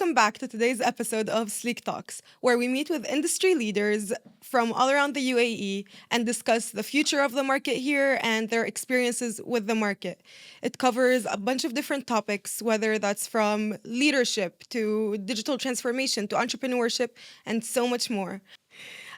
welcome back to today's episode of Sleek Talks, where we meet with industry leaders from all around the UAE and discuss the future of the market here and their experiences with the market. It covers a bunch of different topics, whether that's from leadership to digital transformation to entrepreneurship and so much more.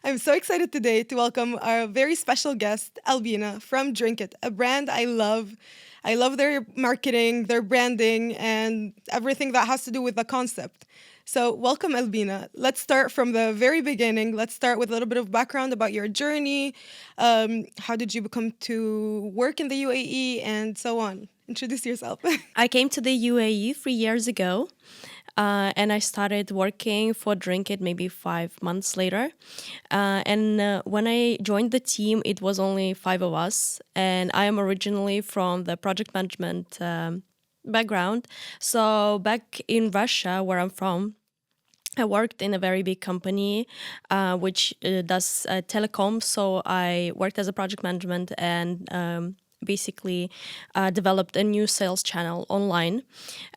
I'm so excited today to welcome our very special guest, Albina from Drinkit, a brand I love. I love their marketing, their branding, and everything that has to do with the concept. So, welcome, Albina. Let's start from the very beginning. Let's start with a little bit of background about your journey. How did you become to work in the UAE and so on? Introduce yourself. I came to the UAE 3 years ago, and I started working for Drinkit maybe 5 months later. And when I joined the team, it was only five of us, and I am originally from the project management background. So back in Russia, where I'm from, I worked in a very big company which does telecom. So I worked as a project management and basically developed a new sales channel online.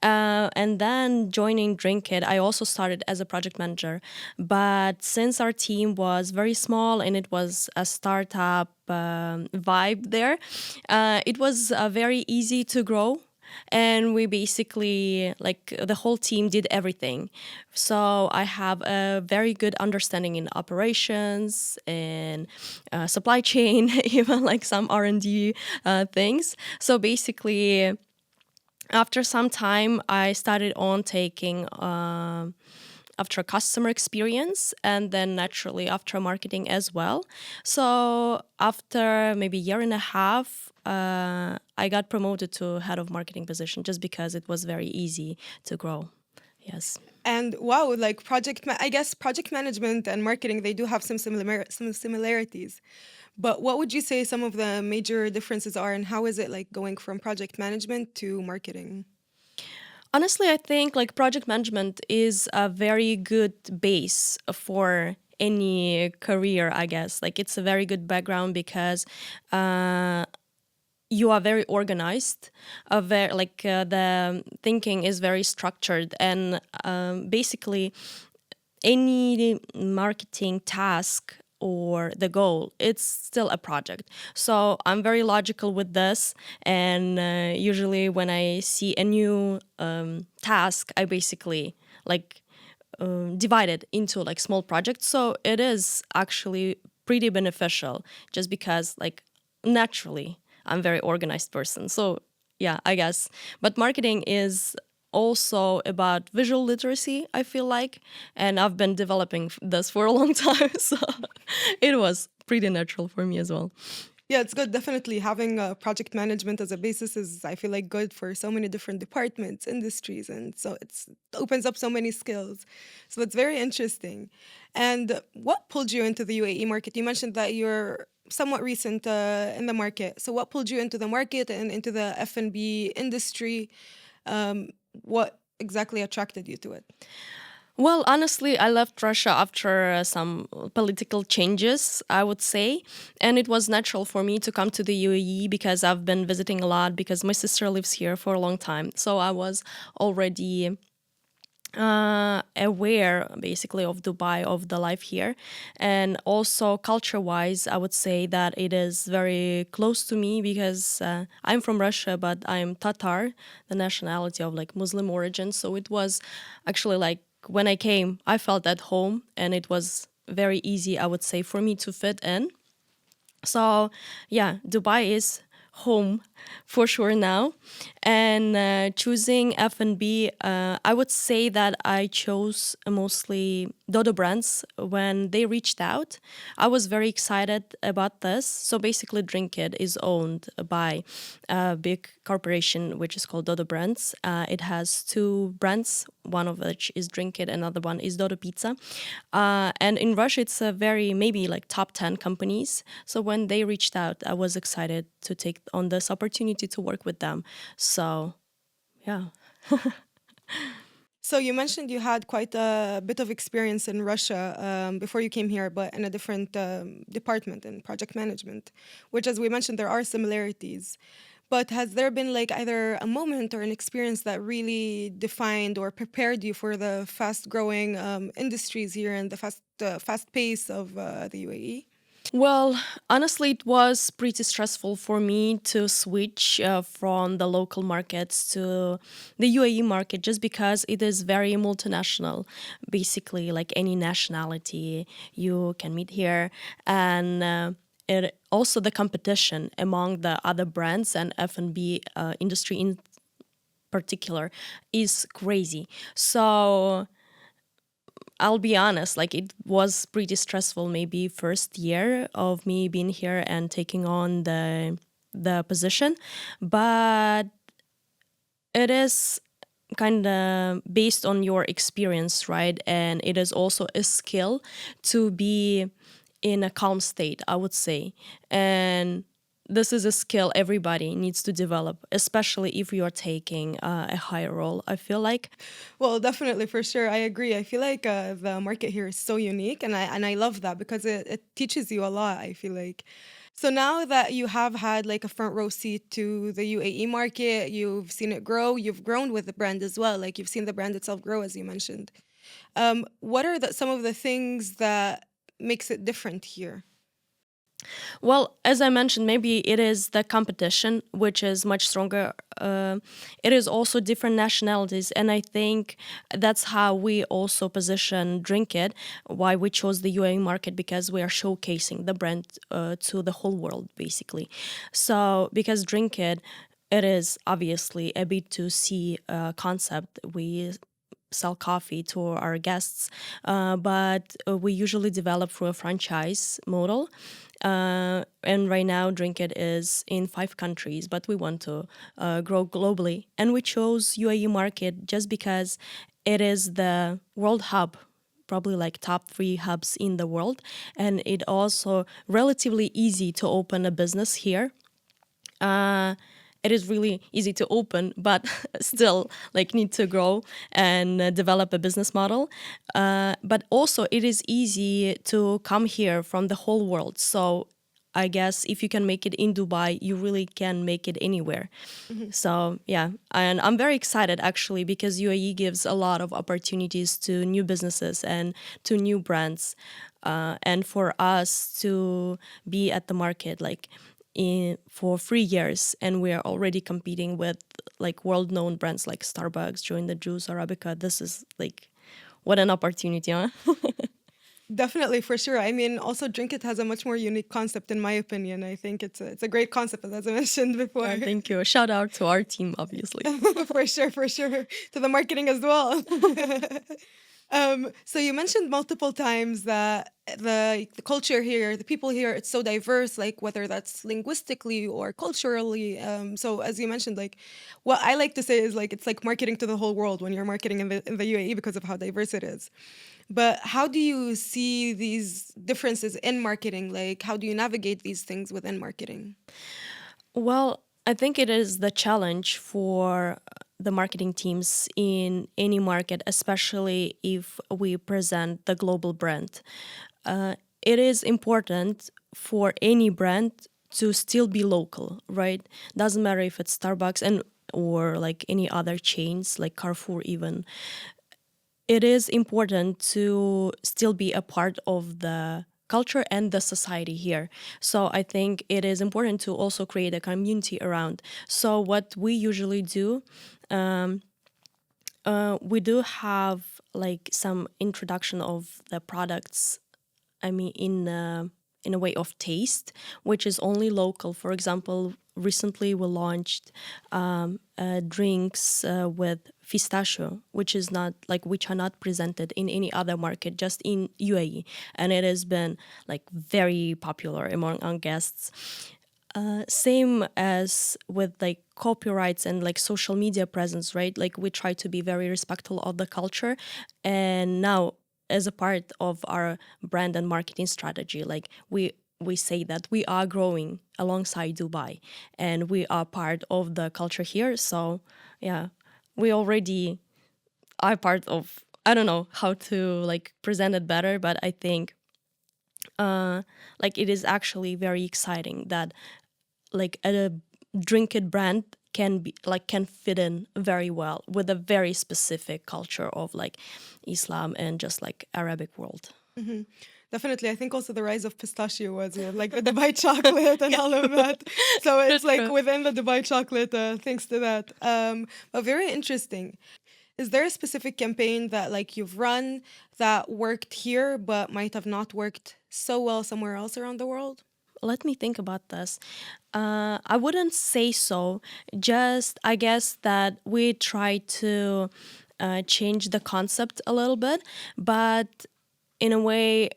And then joining Drinkit, I also started as a project manager. But since our team was very small and it was a startup vibe there, it was very easy to grow. And we basically, like, the whole team did everything. So I have a very good understanding in operations and supply chain, even like some R&D things. So basically, after some time, I started on taking after customer experience and then naturally after marketing as well. So after maybe a year and a half, I got promoted to head of marketing position just because it was very easy to grow. Yes. And wow, like I guess project management and marketing, they do have some similarities. But what would you say some of the major differences are, and how is it like going from project management to marketing? Honestly, I think like project management is a very good base for any career, I guess. Like it's a very good background because you are very organized, the thinking is very structured, and basically any marketing task or the goal, it's still a project. So I'm very logical with this, and usually when I see a new task, I basically like divide it into like small projects. So it is actually pretty beneficial just because like naturally I'm a very organized person. So yeah, I guess. But marketing is also about visual literacy, I feel like. And I've been developing this for a long time. So it was pretty natural for me as well. Yeah, it's good. Definitely having project management as a basis is, I feel like, good for so many different departments, industries, and so it opens up so many skills. So it's very interesting. And what pulled you into the UAE market? You mentioned that you're somewhat recent in the market. So what pulled you into the market and into the F&B industry? What exactly attracted you to it? Well, honestly, I left Russia after some political changes, I would say. And it was natural for me to come to the UAE because I've been visiting a lot because my sister lives here for a long time. So I was already aware basically of Dubai, of the life here. And also culture wise, I would say that it is very close to me because I'm from Russia, but I'm Tatar, the nationality of like Muslim origin. So it was actually like when I came, I felt at home, and it was very easy, I would say, for me to fit in. So yeah, Dubai is home for sure now. And choosing F&B, I would say that I chose mostly Dodo brands when they reached out. I was very excited about this. So basically Drinkit is owned by a big corporation which is called Dodo Brands. It has two brands, one of which is Drinkit, another one is Dodo Pizza. And in Russia, it's a very maybe like top 10 companies. So when they reached out, I was excited to take on this opportunity to work with them. So, yeah. So you mentioned you had quite a bit of experience in Russia before you came here, but in a different department in project management, which, as we mentioned, there are similarities. But has there been like either a moment or an experience that really defined or prepared you for the fast growing industries here and the fast pace of the UAE? Well, honestly, it was pretty stressful for me to switch from the local markets to the UAE market just because it is very multinational. Basically, like any nationality you can meet here. And it also the competition among the other brands and F&B industry in particular is crazy. So I'll be honest, like it was pretty stressful maybe first year of me being here and taking on the position, but it is kind of based on your experience, right? And it is also a skill to be in a calm state, I would say. And this is a skill everybody needs to develop, especially if you are taking a higher role, I feel like. Well, definitely, for sure. I agree. I feel like the market here is so unique, and I love that because it teaches you a lot, I feel like. So now that you have had like a front row seat to the UAE market, you've seen it grow, you've grown with the brand as well. Like you've seen the brand itself grow, as you mentioned. What are some of the things that makes it different here? Well, as I mentioned, maybe it is the competition, which is much stronger. It is also different nationalities. And I think that's how we also position Drinkit, why we chose the UAE market, because we are showcasing the brand to the whole world, basically. So, because Drinkit, it is obviously a B2C concept. We sell coffee to our guests, but we usually develop through a franchise model. And right now, Drinkit is in 5 countries, but we want to grow globally. And we chose UAE market just because it is the world hub, probably like top 3 hubs in the world. And it also relatively easy to open a business here. It is really easy to open, but still like need to grow and develop a business model. But also it is easy to come here from the whole world. So I guess if you can make it in Dubai, you really can make it anywhere. Mhm. So yeah, and I'm very excited actually because UAE gives a lot of opportunities to new businesses and to new brands, and for us to be at the market like for 3 years, and we are already competing with like world-known brands like Starbucks, Join the Juice, Arabica. This is like what an opportunity, huh? Definitely, for sure. I mean, also Drinkit has a much more unique concept, in my opinion. I think it's a great concept, as I mentioned before. Yeah, thank you. Shout out to our team, obviously. For sure, for sure. To the marketing as well. So you mentioned multiple times that the culture here, the people here, it's so diverse, like whether that's linguistically or culturally. So as you mentioned, like what I like to say is like it's like marketing to the whole world when you're marketing in the UAE because of how diverse it is. But how do you see these differences in marketing? Like how do you navigate these things within marketing? Well, I think it is the challenge for the marketing teams in any market, especially if we present the global brand. It is important for any brand to still be local, right? Doesn't matter if it's Starbucks and or like any other chains like Carrefour even. It is important to still be a part of the culture and the society here. So I think it is important to also create a community around. So what we usually do, we do have like some introduction of the products. I mean, in a way of taste, which is only local. For example, recently we launched drinks with pistachio, which is not like which are not presented in any other market, just in UAE, and it has been like very popular among our guests. Same as with like copyrights and like social media presence, right? Like we try to be very respectful of the culture, and now as a part of our brand and marketing strategy, like we say that we are growing alongside Dubai and we are part of the culture here. So yeah, we already are part of, I don't know how to like present it better, but I think like it is actually very exciting that like Drinkit brand can fit in very well with a very specific culture of like Islam and just like Arabic world. Hmm. Definitely. I think also the rise of pistachio was like the Dubai chocolate and all of that. So it's That's like true. within the Dubai chocolate, thanks to that. But very interesting. Is there a specific campaign that like you've run that worked here but might have not worked so well somewhere else around the world? Let me think about this. I wouldn't say so. Just, I guess that we try to change the concept a little bit, but in a way,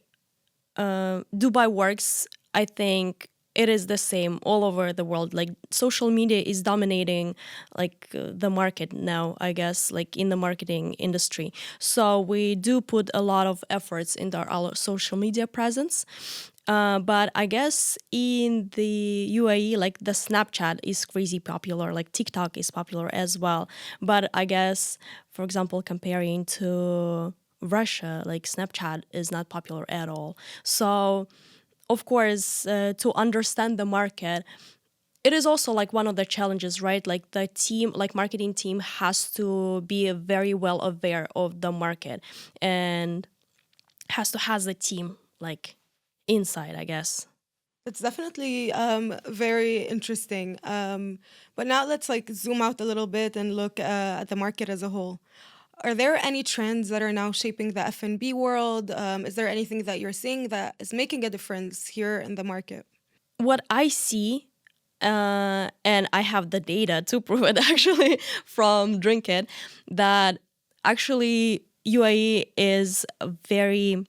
Dubai works. I think it is the same all over the world. Like social media is dominating like the market now, I guess, like in the marketing industry. So we do put a lot of efforts into our social media presence. But I guess in the UAE, like the Snapchat is crazy popular, like TikTok is popular as well. But I guess, for example, comparing to Russia, like Snapchat is not popular at all. So, of course, to understand the market, it is also like one of the challenges, right? Like the team, like marketing team has to be very well aware of the market and has the team like inside, I guess. It's definitely very interesting. But now let's like zoom out a little bit and look at the market as a whole. Are there any trends that are now shaping the F&B world? Is there anything that you're seeing that is making a difference here in the market? What I see, and I have the data to prove it actually from Drinkit, that actually UAE is very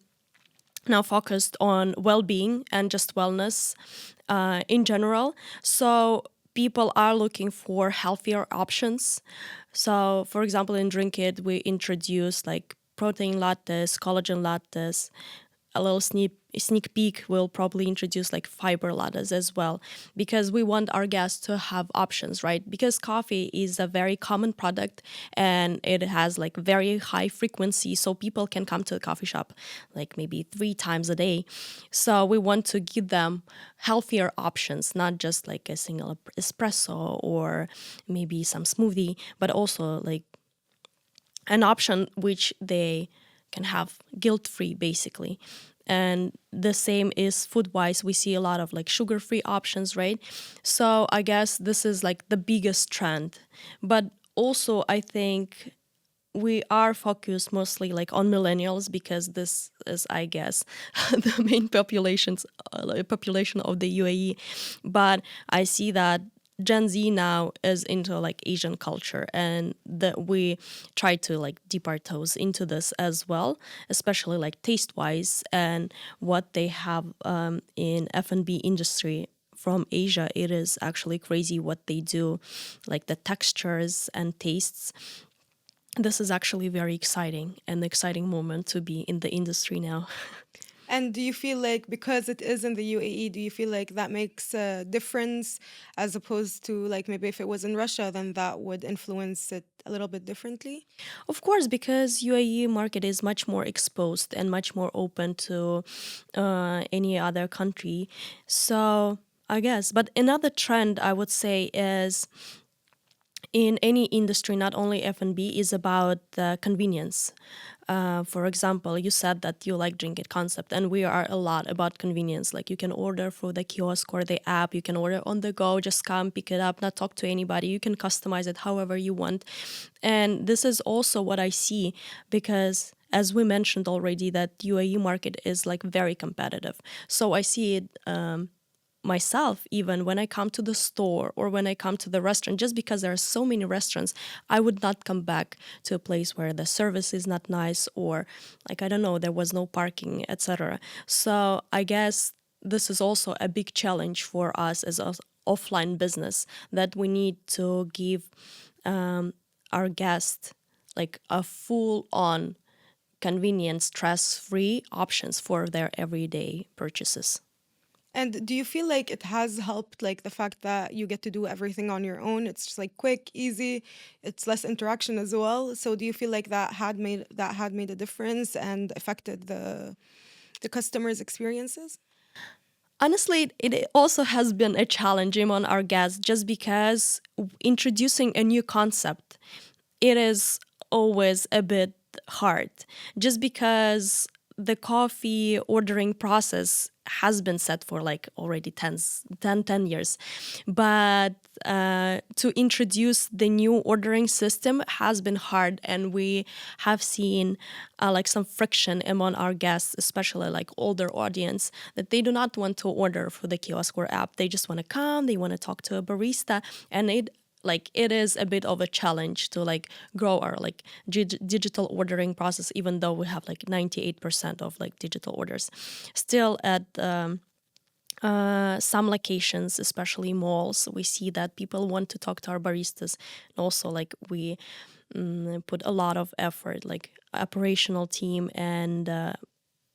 now focused on well-being and just wellness in general. So people are looking for healthier options. So, for example, in Drink It, we introduced like protein lattes, collagen lattes. A little sneak peek, we'll probably introduce like fiber lattes as well, because we want our guests to have options, right? Because coffee is a very common product and it has like very high frequency, so people can come to the coffee shop like maybe 3 times a day. So we want to give them healthier options, not just like a single espresso or maybe some smoothie, but also like an option which they can have guilt-free basically. And the same is food-wise. We see a lot of like sugar-free options, right? So I guess this is like the biggest trend. But also I think we are focused mostly like on millennials, because this is, I guess, the main population of the UAE. But I see that Gen Z now is into like Asian culture, and that we try to like dip our toes into this as well, especially like taste wise and what they have in F&B industry from Asia. It is actually crazy what they do, like the textures and tastes. This is actually very exciting, an exciting moment to be in the industry now. And do you feel like because it is in the UAE, do you feel like that makes a difference as opposed to like maybe if it was in Russia, then that would influence it a little bit differently? Of course, because UAE market is much more exposed and much more open to any other country. So I guess, but another trend I would say is in any industry, not only F&B, is about the convenience. For example, you said that you like Drinkit concept, and we are a lot about convenience. Like you can order through the kiosk or the app, you can order on the go, just come, pick it up, not talk to anybody. You can customize it however you want. And this is also what I see, because as we mentioned already, that UAE market is like very competitive. So I see it myself, even when I come to the store or when I come to the restaurant, just because there are so many restaurants, I would not come back to a place where the service is not nice, or like, I don't know, there was no parking, etc. So I guess this is also a big challenge for us as an offline business, that we need to give our guests like a full on convenient, stress-free options for their everyday purchases. And do you feel like it has helped, like the fact that you get to do everything on your own? It's just like quick, easy, it's less interaction as well. So do you feel like that had made a difference and affected the customers' experiences? Honestly, it also has been a challenge among our guests just because introducing a new concept, it is always a bit hard just because the coffee ordering process has been set for like already 10 years, but to introduce the new ordering system has been hard, and we have seen like some friction among our guests, especially like older audience, that they do not want to order through the kiosk or app. They just want to come, they want to talk to a barista, and it is a bit of a challenge to like grow our like digital ordering process, even though we have like 98% of like digital orders still at some locations, especially malls. We see that people want to talk to our baristas, and also like we put a lot of effort, like operational team and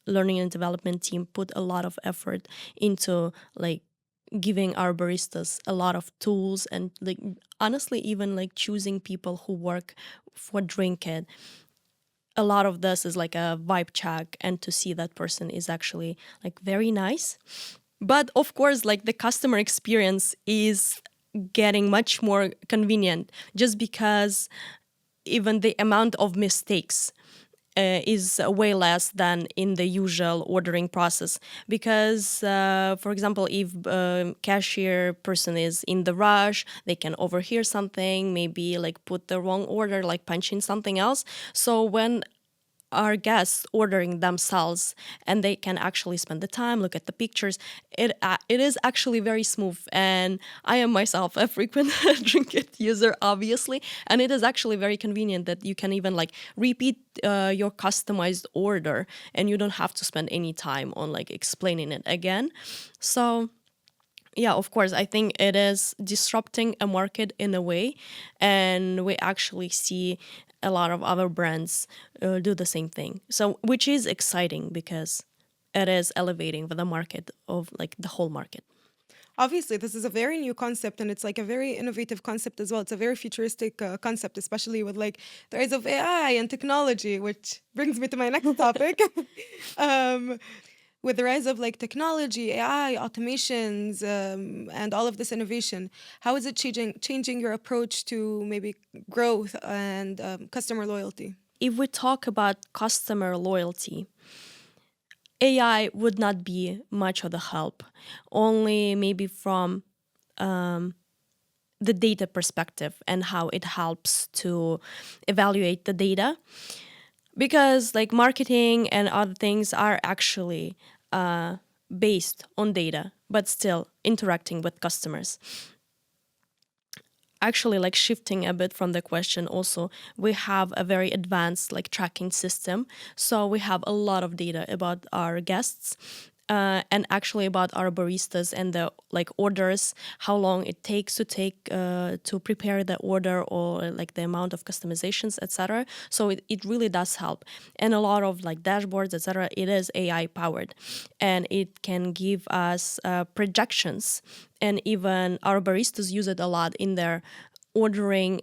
learning and development team put a lot of effort into like giving our baristas a lot of tools, and like honestly even like choosing people who work for Drinkit. A lot of this is like a vibe check, and to see that person is actually like very nice. But of course, like the customer experience is getting much more convenient just because even the amount of mistakes is way less than in the usual ordering process. Because, for example, if cashier person is in the rush, they can overhear something, maybe like put the wrong order, like punch in something else. So when our guests ordering themselves and they can actually spend the time, look at the pictures, it is actually very smooth. And I am myself a frequent Drinkit user, obviously, and it is actually very convenient that you can even like repeat your customized order, and you don't have to spend any time on like explaining it again. So yeah, of course, I think it is disrupting a market in a way, and we actually see a lot of other brands do the same thing. So, which is exciting because it is elevating the market of like the whole market. Obviously, this is a very new concept and it's like a very innovative concept as well. It's a very futuristic concept, especially with like the rise of AI and technology, which brings me to my next topic. um, with the rise of like technology, AI, automations, and all of this innovation, how is it changing your approach to maybe growth and customer loyalty? If we talk about customer loyalty, AI would not be much of a help, only maybe from the data perspective and how it helps to evaluate the data, because like marketing and other things are actually based on data but still interacting with customers. Actually, like shifting a bit from the question, also we have a very advanced like tracking system, so we have a lot of data about our guests, and actually about our baristas and the like orders, how long it takes to prepare the order, or like the amount of customizations, etc. So it really does help, and a lot of like dashboards, etc. It is AI powered, and it can give us projections, and even our baristas use it a lot in their ordering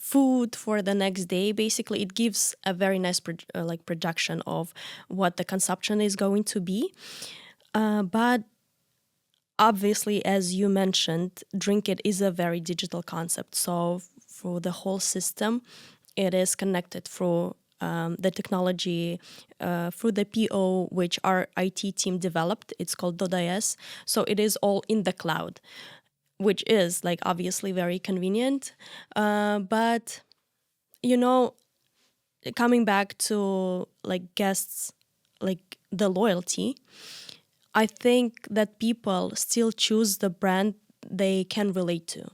food for the next day. Basically, it gives a very nice like projection of what the consumption is going to be. But obviously, as you mentioned, Drinkit is a very digital concept. So for the whole system, it is connected through the technology, through the PO, which our IT team developed. It's called .is. So it is all in the cloud, which is like obviously very convenient. But you know, coming back to like guests, like the loyalty, I think that people still choose the brand they can relate to,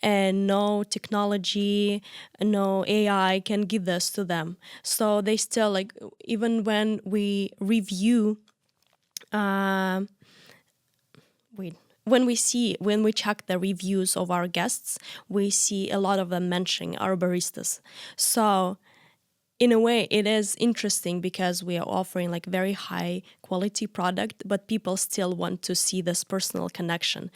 and no technology, no AI can give this to them. So they still like, even when we review, wait, when we check the reviews of our guests, we see a lot of them mentioning our baristas. So in a way, it is interesting because we are offering like very high quality product, but people still want to see this personal connection.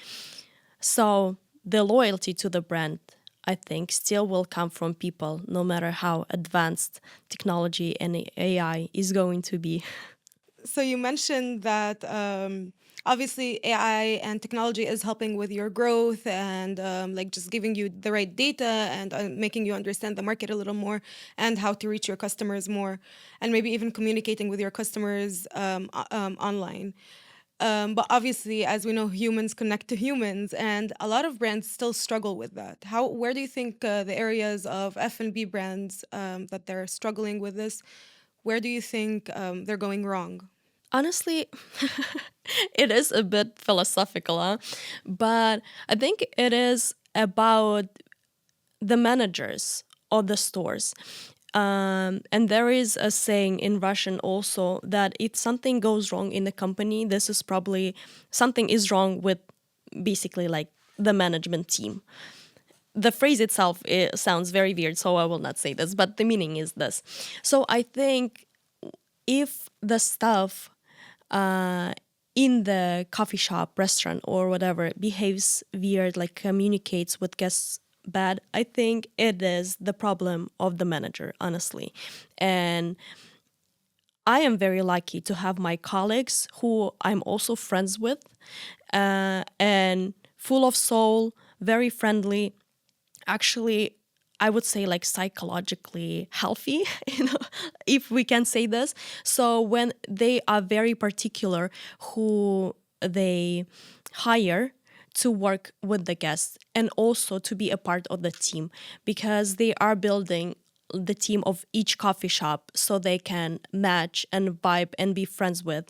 So the loyalty to the brand, I think, still will come from people, no matter how advanced technology and AI is going to be. So you mentioned that obviously AI and technology is helping with your growth and like just giving you the right data and making you understand the market a little more and how to reach your customers more, and maybe even communicating with your customers online. But obviously, as we know, humans connect to humans, and a lot of brands still struggle with that. Where do you think the areas of F&B brands that they're struggling with this? Where do you think they're going wrong? Honestly, it is a bit philosophical, huh? But I think it is about the managers of the stores. And there is a saying in Russian also that if something goes wrong in the company, this is probably something is wrong with basically like the management team. The phrase itself sounds very weird, so I will not say this, but the meaning is this. So I think if the staff in the coffee shop, restaurant, or whatever behaves weird, like communicates with guests bad, I think it is the problem of the manager, honestly. And I am very lucky to have my colleagues who I'm also friends with, and full of soul, very friendly, actually, I would say like psychologically healthy, if we can say this. So when they are very particular who they hire to work with the guests and also to be a part of the team, because they are building the team of each coffee shop so they can match and vibe and be friends with.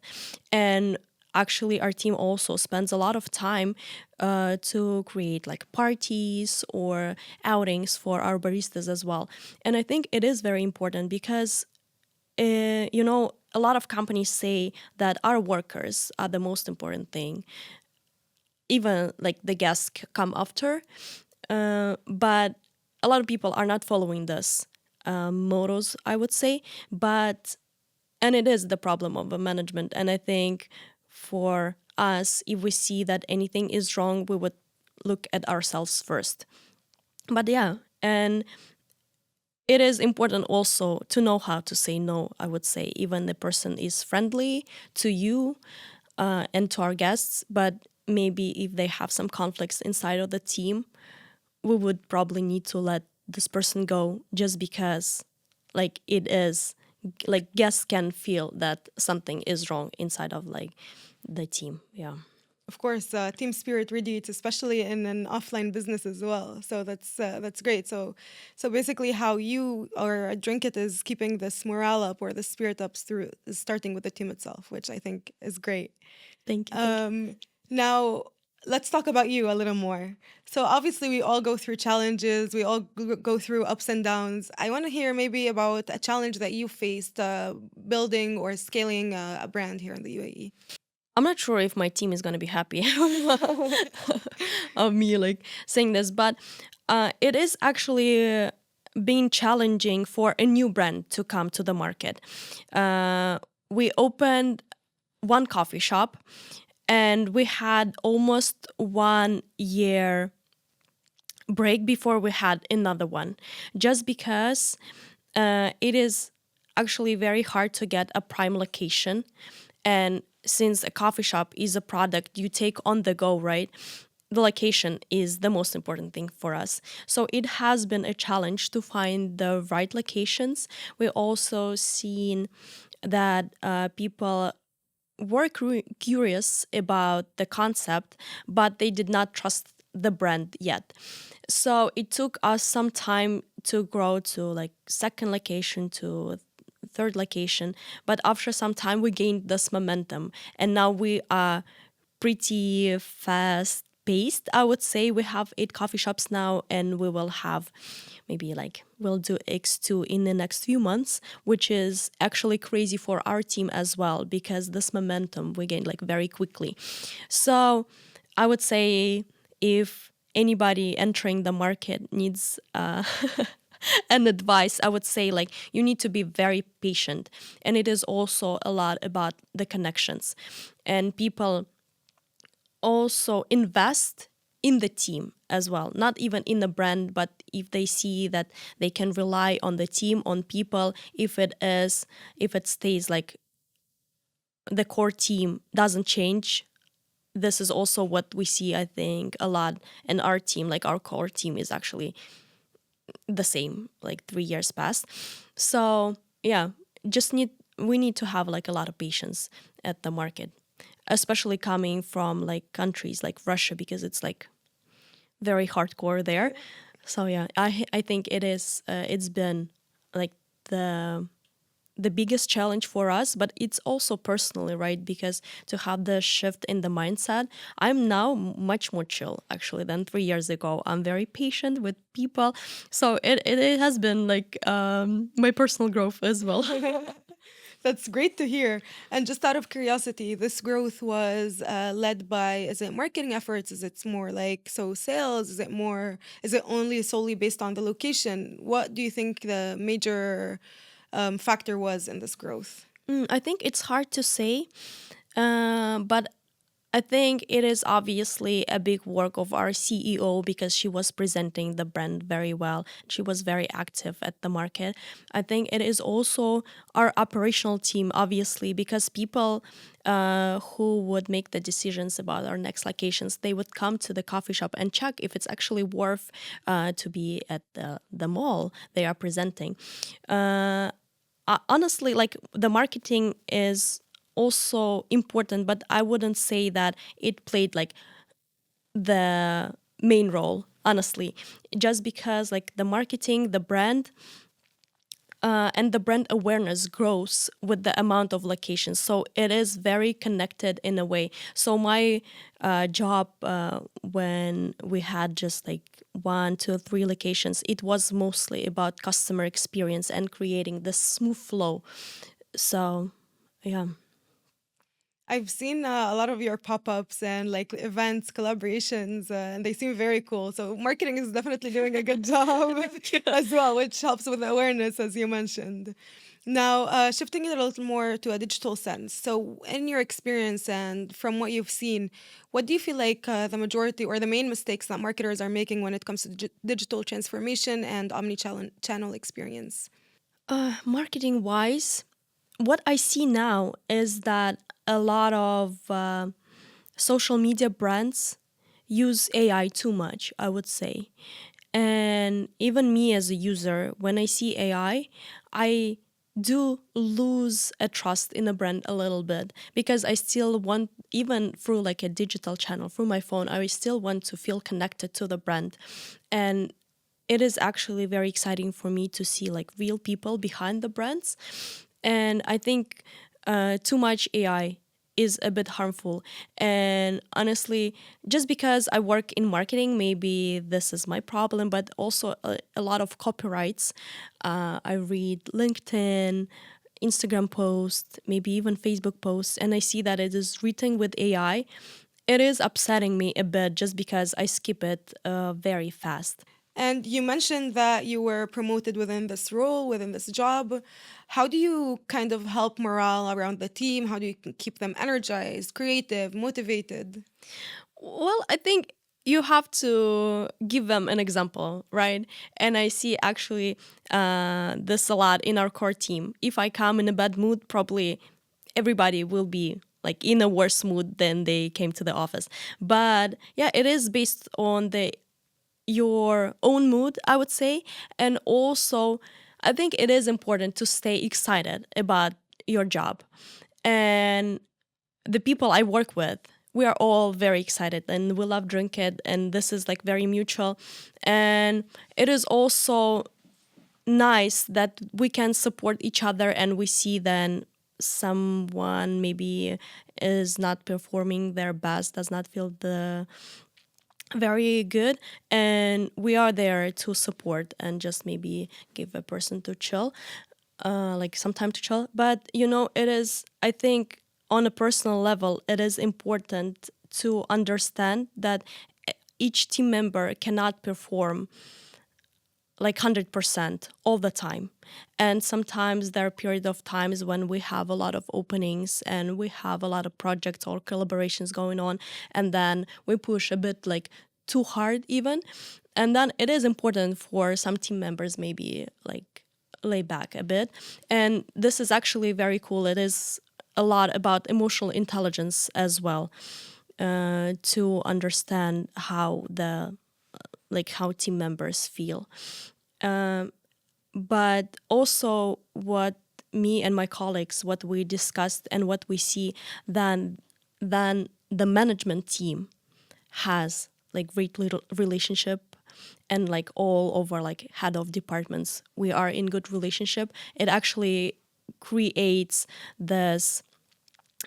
And actually our team also spends a lot of time to create like parties or outings for our baristas as well. And I think it is very important because a lot of companies say that our workers are the most important thing, even like the guests come after, but a lot of people are not following this mottos, I would say. But and it is the problem of a management. And I think for us, if we see that anything is wrong, we would look at ourselves first. But yeah, and it is important also to know how to say no, I would say, even the person is friendly to you and to our guests, but maybe if they have some conflicts inside of the team, we would probably need to let this person go, just because like it is like guests can feel that something is wrong inside of like the team. Yeah. Of course, team spirit radiates, especially in an offline business as well. So that's great. So basically, how you or Drinkit is keeping this morale up or the spirit up through is starting with the team itself, which I think is great. Thank you. Thank you. Now, let's talk about you a little more. So, obviously, we all go through challenges, we all go through ups and downs. I want to hear maybe about a challenge that you faced building or scaling a brand here in the UAE. I'm not sure if my team is going to be happy of me like saying this, but it is actually being challenging for a new brand to come to the market. We opened one coffee shop and we had almost 1 year break before we had another one, just because it is actually very hard to get a prime location. And since a coffee shop is a product you take on the go, right? The location is the most important thing for us. So it has been a challenge to find the right locations. We also seen that people were curious about the concept, but they did not trust the brand yet. So it took us some time to grow to like second location, to third location. But after some time, we gained this momentum, and now we are pretty fast paced. I would say we have 8 coffee shops now, and we will have maybe like we'll do X2 in the next few months, which is actually crazy for our team as well, because this momentum we gained like very quickly. So I would say if anybody entering the market needs an advice, I would say like you need to be very patient. And it is also a lot about the connections. And people also invest in the team as well, not even in the brand, but if they see that they can rely on the team, on people, if it stays like the core team doesn't change. This is also what we see, I think, a lot in our team. Like our core team is actually the same, like 3 years past. So yeah, just need we need to have like a lot of patience at the market, especially coming from like countries like Russia, because it's like very hardcore there. So yeah, I think it's been like the the biggest challenge for us, but it's also personally, right? Because to have the shift in the mindset, I'm now much more chill actually than 3 years ago. I'm very patient with people. So it has been like my personal growth as well. That's great to hear. And just out of curiosity, this growth was led by, is it marketing efforts? Is it more like sales? Is it only solely based on the location? What do you think the major factor was in this growth? I think it's hard to say, but I think it is obviously a big work of our CEO because she was presenting the brand very well. She was very active at the market. I think it is also our operational team, obviously, because people who would make the decisions about our next locations, they would come to the coffee shop and check if it's actually worth to be at the mall they are presenting. Honestly, like the marketing is also important, but I wouldn't say that it played like the main role, honestly, just because like the marketing, the brand, and the brand awareness grows with the amount of locations. So it is very connected in a way. So my job when we had just like 1, 2, 3 locations, it was mostly about customer experience and creating this smooth flow. So yeah. I've seen a lot of your pop-ups and like events, collaborations, and they seem very cool. So marketing is definitely doing a good job as well, which helps with the awareness, as you mentioned. Now, shifting it a little more to a digital sense. So, in your experience and from what you've seen, what do you feel like the majority or the main mistakes that marketers are making when it comes to digital transformation and omni-channel experience? Marketing wise, what I see now is that a lot of social media brands use AI too much, I would say. And even me as a user, when I see I do lose a trust in a brand a little bit because I still want, even through like a digital channel, through my phone, I still want to feel connected to the brand. And it is actually very exciting for me to see like real people behind the brands. And I think too much AI is a bit harmful. And honestly, just because I work in marketing, maybe this is my problem, but also a lot of copyrights. I read LinkedIn, Instagram posts, maybe even Facebook posts, and I see that it is written with AI. It is upsetting me a bit just because I skip it very fast. And you mentioned that you were promoted within this role, within this job. How do you kind of help morale around the team? How do you keep them energized, creative, motivated? Well, I think you have to give them an example, right? And I see actually this a lot in our core team. If I come in a bad mood, probably everybody will be like in a worse mood than they came to the office. But yeah, it is based on the your own mood, I would say. And also, I think it is important to stay excited about your job. And the people I work with, we are all very excited and we love Drinkit, and this is like very mutual. And it is also nice that we can support each other and we see then someone maybe is not performing their best, does not feel the very good, and we are there to support and just maybe give a person to chill, like some time to chill. But it is, I think, on a personal level, it is important to understand that each team member cannot perform like 100% all the time. And sometimes there are periods of times when we have a lot of openings and we have a lot of projects or collaborations going on, and then we push a bit like too hard even. And then it is important for some team members maybe like lay back a bit. And this is actually very cool. It is a lot about emotional intelligence as well, to understand how team members feel. But also what me and my colleagues, what we discussed and what we see, then the management team has like great little relationship, and like all over like head of departments, we are in good relationship. It actually creates this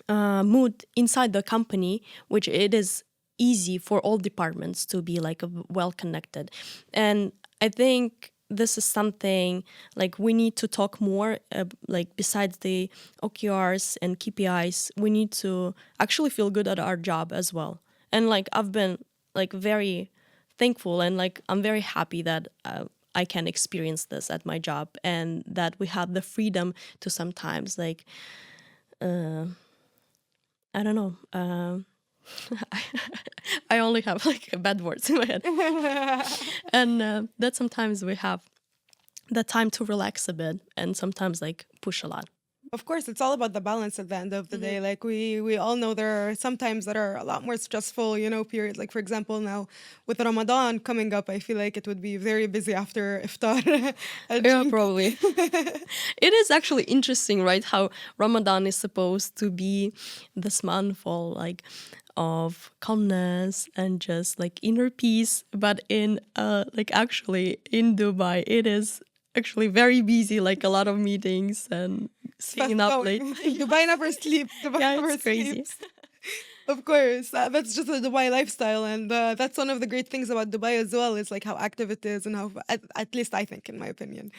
mood inside the company, which it is easy for all departments to be like well connected. And I think this is something like we need to talk more, like besides the OKRs and KPIs, we need to actually feel good at our job as well. And like I've been like very thankful, and like I'm very happy that I can experience this at my job, and that we have the freedom to sometimes like I don't know. I only have like bad words in my head, and that sometimes we have the time to relax a bit, and sometimes like push a lot. Of course, it's all about the balance at the end of the day. Like we all know there are some times that are a lot more stressful, periods. Like for example, now with Ramadan coming up, I feel like it would be very busy after iftar. Yeah, probably. It is actually interesting, right? How Ramadan is supposed to be this month for like of calmness and just like inner peace, but in like actually in Dubai, it is actually very busy, like a lot of meetings and staying up late. Dubai never sleeps. Dubai Yeah, never it's crazy. sleeps. Of course, that's just the Dubai lifestyle, and that's one of the great things about Dubai as well. Is like how active it is, and how, at least I think, in my opinion.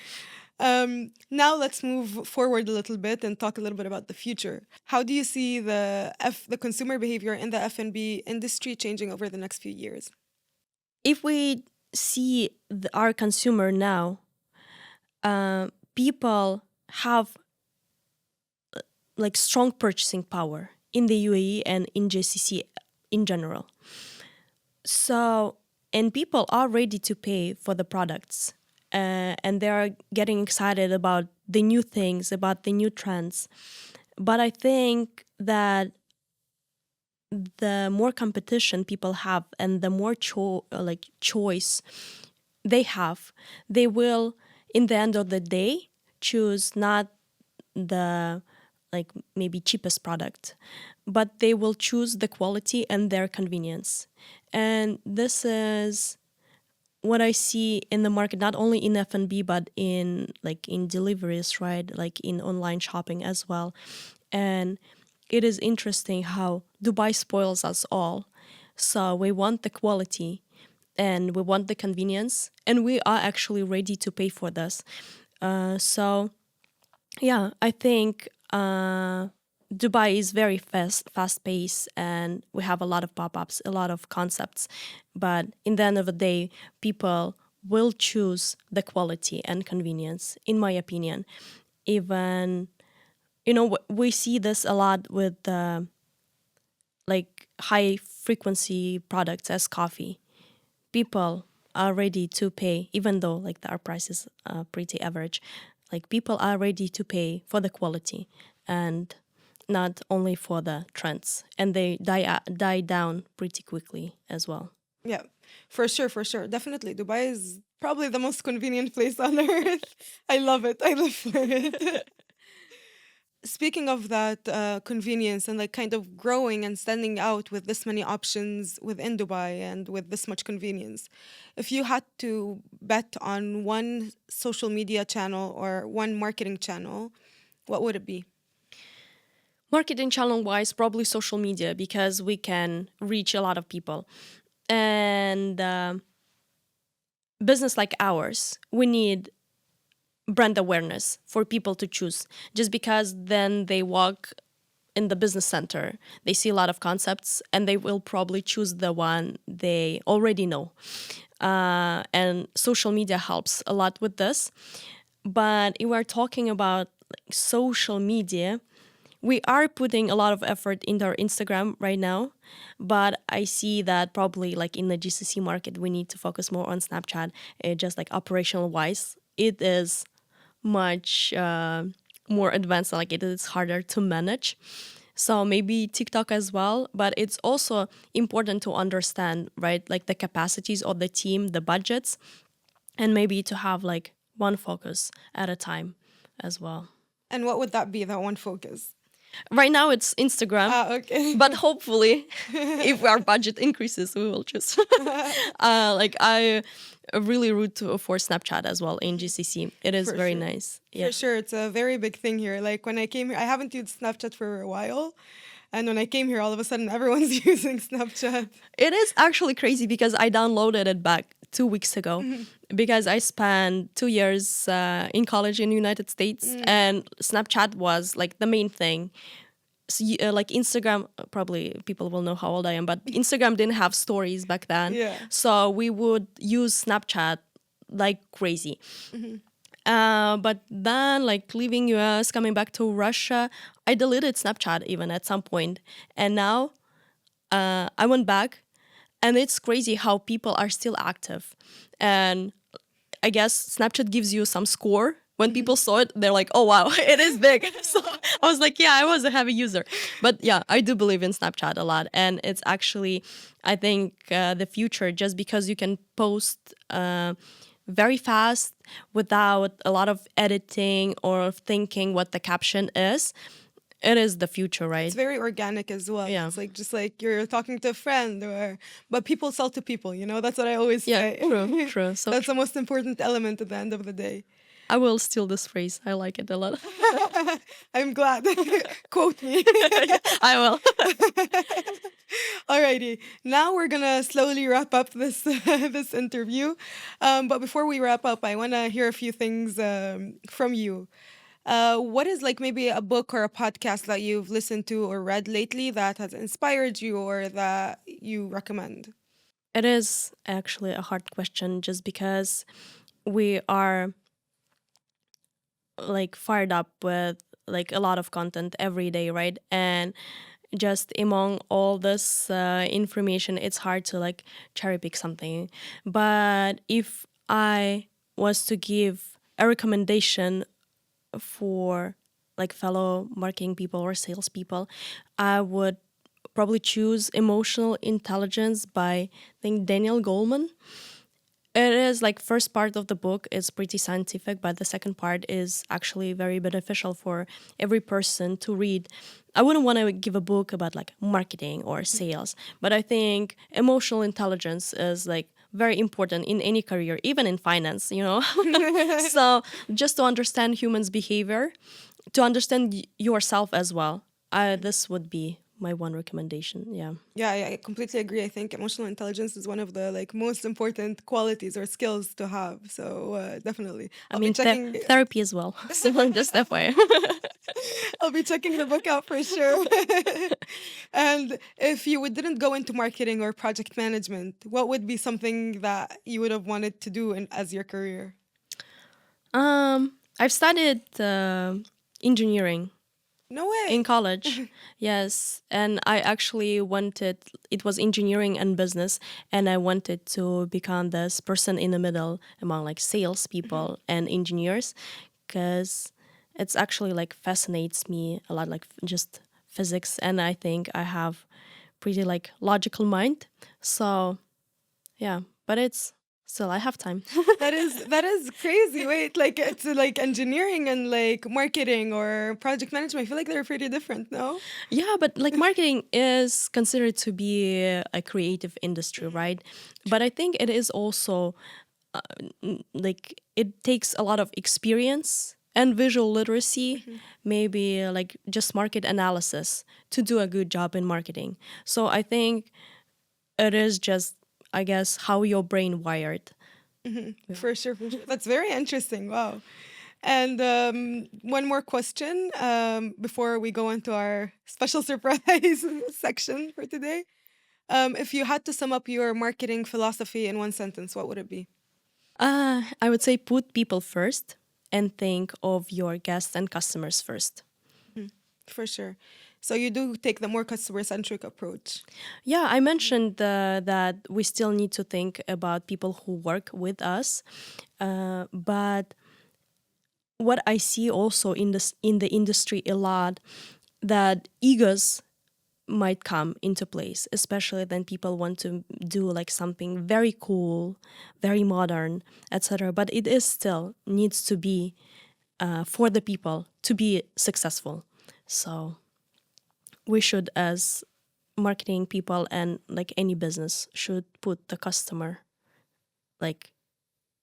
Now let's move forward a little bit and talk a little bit about the future. How do you see the consumer behavior in the F&B industry changing over the next few years? If we see our consumer now, people have like strong purchasing power in the UAE and in JCC in general. So, and people are ready to pay for the products, and they are getting excited about the new things, about the new trends. But I think that the more competition people have and the more choice they have, they will, in the end of the day, choose not the like maybe cheapest product, but they will choose the quality and their convenience. And this is what I see in the market, not only in F&B, but in like in deliveries, right? Like in online shopping as well. And it is interesting how Dubai spoils us all. So we want the quality and we want the convenience, and we are actually ready to pay for this. So yeah, I think Dubai is very fast paced, and we have a lot of pop-ups, a lot of concepts. But in the end of the day, people will choose the quality and convenience, in my opinion. Even, we see this a lot with like high frequency products as coffee. People are ready to pay, even though like our price is pretty average. Like people are ready to pay for the quality and not only for the trends, and they die down pretty quickly as well. Yeah, for sure, for sure. Definitely. Dubai is probably the most convenient place on earth. I love it. I live for it. Speaking of that convenience and like kind of growing and standing out with this many options within Dubai and with this much convenience, if you had to bet on one social media channel or one marketing channel, what would it be? Marketing channel wise, probably social media, because we can reach a lot of people. And business like ours, we need brand awareness for people to choose, just because then they walk in the business center, they see a lot of concepts, and they will probably choose the one they already know. And social media helps a lot with this. But if we're talking about like social media, we are putting a lot of effort into our Instagram right now, but I see that probably like in the GCC market, we need to focus more on Snapchat, just like operational wise. It is much more advanced, like it is harder to manage. So maybe TikTok as well, but it's also important to understand, right? Like the capacities of the team, the budgets, and maybe to have like one focus at a time as well. And what would that be, that one focus? Right now it's Instagram, Okay. but hopefully, if our budget increases, we will choose. Like I really root for Snapchat as well in GCC. It is For very sure. nice. Yeah. For sure, it's a very big thing here. Like when I came here, I haven't used Snapchat for a while. And when I came here, all of a sudden everyone's using Snapchat. It is actually crazy because I downloaded it back 2 weeks ago because I spent 2 years in college in the United States and Snapchat was like the main thing. So, like Instagram, probably people will know how old I am, but Instagram didn't have stories back then. Yeah. So we would use Snapchat like crazy. But then, like leaving US, coming back to Russia, I deleted Snapchat even at some point. And now I went back, and it's crazy how people are still active. And I guess Snapchat gives you some score. When people saw it, they're like, oh, wow, it is big. So I was like, yeah, I was a heavy user. But yeah, I do believe in Snapchat a lot. And it's actually, I think, the future, just because you can post very fast without a lot of editing or thinking what the caption is. It is the future, right? It's very organic as well. Yeah. It's like just like you're talking to a friend, but people sell to people, That's what I always Yeah, say. true. So That's the most important element at the end of the day. I will steal this phrase. I like it a lot. I'm glad. Quote me. I will. Alrighty. Now we're gonna slowly wrap up this this interview. But before we wrap up, I wanna hear a few things from you. What is like maybe a book or a podcast that you've listened to or read lately that has inspired you or that you recommend? It is actually a hard question just because we are like fired up with like a lot of content every day, right? And just among all this information, it's hard to like cherry pick something. But if I was to give a recommendation for like fellow marketing people or salespeople, I would probably choose Emotional Intelligence by, I think, Daniel Goleman. It is like first part of the book is pretty scientific, but the second part is actually very beneficial for every person to read. I wouldn't want to give a book about like marketing or sales, but I think emotional intelligence is like very important in any career, even in finance. So just to understand humans' behavior, to understand yourself as well. This would be my one recommendation. Yeah. Yeah, I completely agree. I think emotional intelligence is one of the like most important qualities or skills to have. So definitely, I I'll mean, be checking. therapy as well. So just FYI. I'll be checking the book out for sure. And if you didn't go into marketing or project management, what would be something that you would have wanted to do as your career? I've studied engineering No way. in college. Yes, and I actually wanted, it was engineering and business, and I wanted to become this person in the middle among like salespeople and engineers, because it's actually like fascinates me a lot, like just physics, and I think I have pretty like logical mind. So yeah, but it's still I have time. That is crazy. Wait, like it's like engineering and like marketing or project management. I feel like they're pretty different, no? Yeah, but like marketing is considered to be a creative industry, right? But I think it is also like it takes a lot of experience and visual literacy, maybe like just market analysis to do a good job in marketing. So I think it is just, I guess, how your brain wired. For sure, for sure. That's very interesting. Wow. And one more question before we go into our special surprise section for today. If you had to sum up your marketing philosophy in one sentence, what would it be? I would say put people first and think of your guests and customers first. For sure. So you do take the more customer-centric approach. Yeah, I mentioned that we still need to think about people who work with us, but what I see also in the industry a lot, that egos might come into place, especially then people want to do like something very cool, very modern, etc. But it is still needs to be for the people to be successful. So we should, as marketing people and like any business, should put the customer like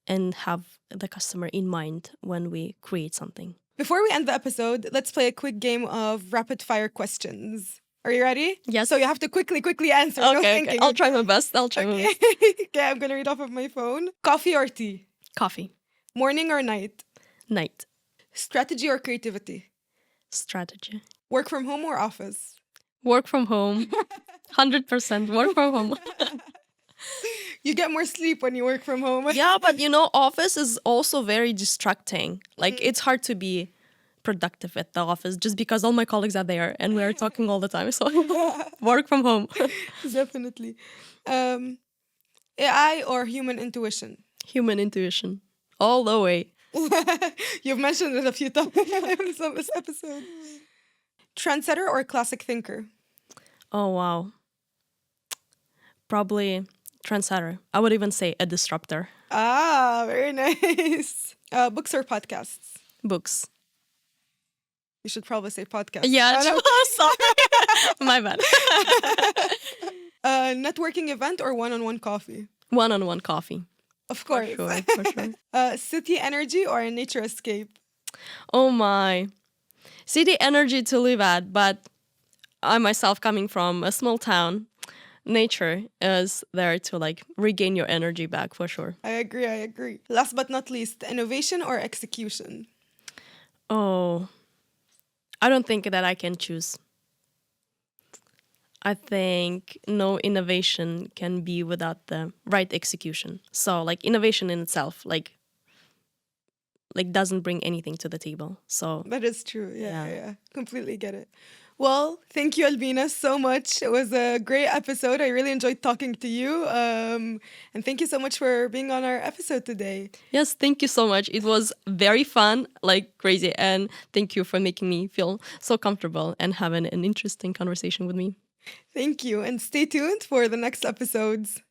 and have the customer in mind when we create something. Before we end the episode, let's play a quick game of rapid fire questions. Are you ready? Yes. So you have to quickly answer. No Okay, thinking. I'll try my best. Okay, I'm gonna read off of my phone. Coffee or tea? Coffee. Morning or night? Night. Strategy or creativity? Strategy. Work from home or office? Work from home. 100% work from home. You get more sleep when you work from home. Yeah, but you know, office is also very distracting. Like, it's hard to be productive at the office just because all my colleagues are there and we're talking all the time. So, work from home. Definitely. AI or human intuition? Human intuition. All the way. You've mentioned it a few times in this episode. Trendsetter or classic thinker? Oh, wow. Probably trendsetter. I would even say a disruptor. Ah, very nice. Books or podcasts? Books. You should probably say podcast. Yeah, sorry. My bad. Networking event or one-on-one coffee? One-on-one coffee. Of course. For sure. City energy or a nature escape? Oh my. City energy to live at, but I myself coming from a small town, nature is there to like regain your energy back for sure. I agree. Last but not least, innovation or execution? Oh, I don't think that I can choose. I think no innovation can be without the right execution. So like innovation in itself, like doesn't bring anything to the table. So That is true. Yeah. Completely get it. Well, thank you, Albina, so much. It was a great episode. I really enjoyed talking to you. And thank you so much for being on our episode today. Yes, thank you so much. It was very fun, like crazy. And thank you for making me feel so comfortable and having an interesting conversation with me. Thank you. And stay tuned for the next episodes.